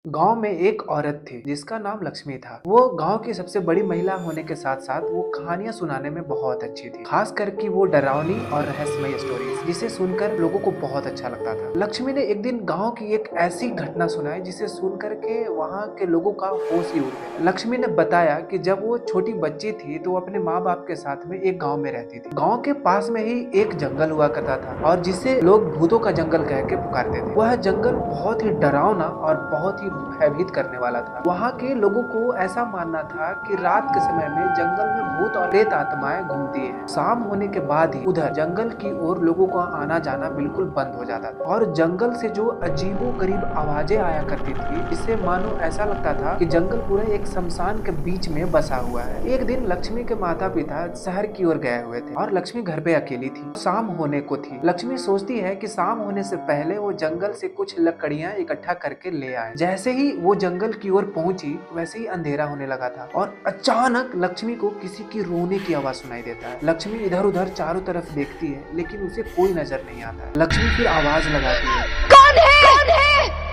गांव में एक औरत थी जिसका नाम लक्ष्मी था। वो गांव की सबसे बड़ी महिला होने के साथ साथ वो कहानियां सुनाने में बहुत अच्छी थी, खास करके वो डरावनी और रहस्यमय स्टोरीज जिसे सुनकर लोगों को बहुत अच्छा लगता था। लक्ष्मी ने एक दिन गांव की एक ऐसी घटना सुनाई जिसे सुनकर के वहां के लोगों का होश ही उड़ गया। लक्ष्मी ने बताया कि जब वो छोटी बच्ची थी तो वो अपने माँ बाप के साथ में एक गाँव में रहती थी। गाँव के पास में ही एक जंगल हुआ करता था और जिसे लोग भूतों का जंगल कह के पुकारते थे। वह जंगल बहुत ही डरावना और बहुत ही भयभीत करने वाला था। वहाँ के लोगों को ऐसा मानना था कि रात के समय में जंगल में भूत और प्रेत आत्माएं घूमती हैं। शाम होने के बाद ही उधर जंगल की ओर लोगों का आना जाना बिल्कुल बंद हो जाता था और जंगल से जो अजीबो गरीब आवाजें आया करती थी, इससे मानो ऐसा लगता था कि जंगल पूरा एक शमशान के बीच में बसा हुआ है। एक दिन लक्ष्मी के माता पिता शहर की ओर गए हुए थे और लक्ष्मी घर पे अकेली थी। शाम होने को थी। लक्ष्मी सोचती है कि शाम होने से पहले वो जंगल से कुछ लकड़ियां इकट्ठा करके ले आए। जैसे ही वो जंगल की ओर पहुंची वैसे ही अंधेरा होने लगा था और अचानक लक्ष्मी को किसी की रोने की आवाज सुनाई देता है। लक्ष्मी इधर उधर चारों तरफ देखती है लेकिन उसे कोई नजर नहीं आता है। लक्ष्मी फिर आवाज लगाती है, कौन है?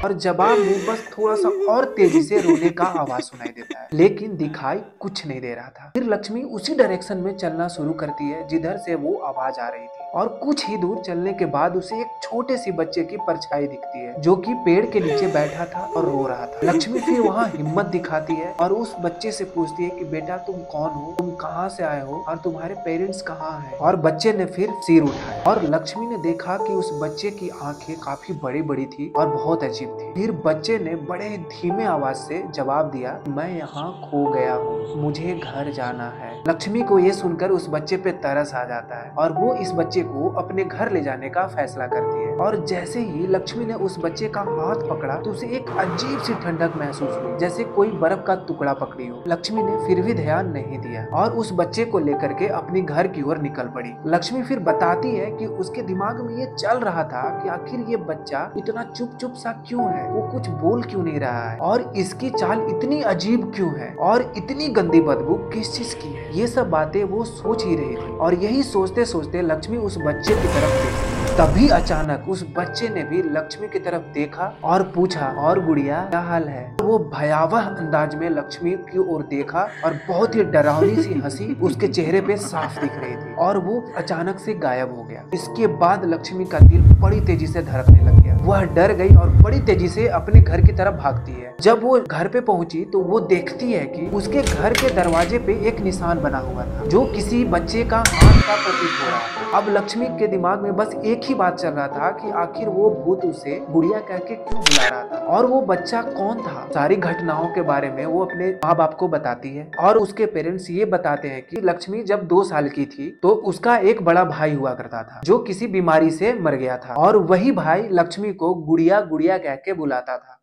और जवाब में बस थोड़ा सा और तेजी से रोने का आवाज सुनाई देता है, लेकिन दिखाई कुछ नहीं दे रहा था। फिर लक्ष्मी उसी डायरेक्शन में चलना शुरू करती है जिधर से वो आवाज आ रही थी और कुछ ही दूर चलने के बाद उसे एक छोटे सी बच्चे की परछाई दिखती है जो कि पेड़ के नीचे बैठा था और रो रहा था। लक्ष्मी फिर वहाँ हिम्मत दिखाती है और उस बच्चे से पूछती है कि बेटा तुम कौन हो, तुम कहाँ से आए हो और तुम्हारे पेरेंट्स कहाँ हैं? और बच्चे ने फिर सिर उठाया और लक्ष्मी ने देखा कि उस बच्चे की आंखें काफी बड़ी बड़ी थी और बहुत अजीब थी। फिर बच्चे ने बड़े धीमे आवाज से जवाब दिया, मैं यहाँ खो गया हूँ, मुझे घर जाना है। लक्ष्मी को ये सुनकर उस बच्चे पे तरस आ जाता है और वो इस बच्चे को अपने घर ले जाने का फैसला करती है। और जैसे ही लक्ष्मी ने उस बच्चे का हाथ पकड़ा तो उसे एक अजीब सी ठंडक महसूस हुई, जैसे कोई बर्फ का टुकड़ा पकड़ी हो। लक्ष्मी ने फिर भी ध्यान नहीं दिया और उस बच्चे को लेकर के अपनी घर की ओर निकल पड़ी। लक्ष्मी फिर बताती है कि उसके दिमाग में ये चल रहा था कि आखिर ये बच्चा इतना चुप चुप सा क्यों है, वो कुछ बोल क्यों नहीं रहा है और इसकी चाल इतनी अजीब क्यों है और इतनी गंदी बदबू किस चीज की है। ये सब बातें वो सोच ही रही थी और यही सोचते सोचते लक्ष्मी उस बच्चे की तरफ देखी। तभी अचानक उस बच्चे ने भी लक्ष्मी की तरफ देखा और पूछा, और गुड़िया क्या हाल है? वो भयावह अंदाज में लक्ष्मी की ओर देखा और बहुत ही डरावनी सी हंसी उसके चेहरे पे साफ दिख रही थी और वो अचानक से गायब हो गया। इसके बाद लक्ष्मी का दिल बड़ी तेजी से धड़कने लग गया। वह डर गई और बड़ी तेजी से अपने घर की तरफ भागती है। जब वो घर पे पहुंची तो वो देखती है कि उसके घर के दरवाजे पे एक निशान बना हुआ था जो किसी बच्चे का हाथ का प्रतीक हो रहा था। अब लक्ष्मी के दिमाग में बस एक ही बात चल रहा था कि आखिर वो भूत उसे गुड़िया कह के क्यों बुला रहा था और वो बच्चा कौन था। सारी घटनाओं के बारे में वो अपने माँ बाप को बताती है और उसके पेरेंट्स ये बताते हैं कि लक्ष्मी जब 2 साल की थी तो उसका एक बड़ा भाई हुआ करता था जो किसी बीमारी से मर गया था और वही भाई लक्ष्मी को गुड़िया गुड़िया कह के बुलाता था।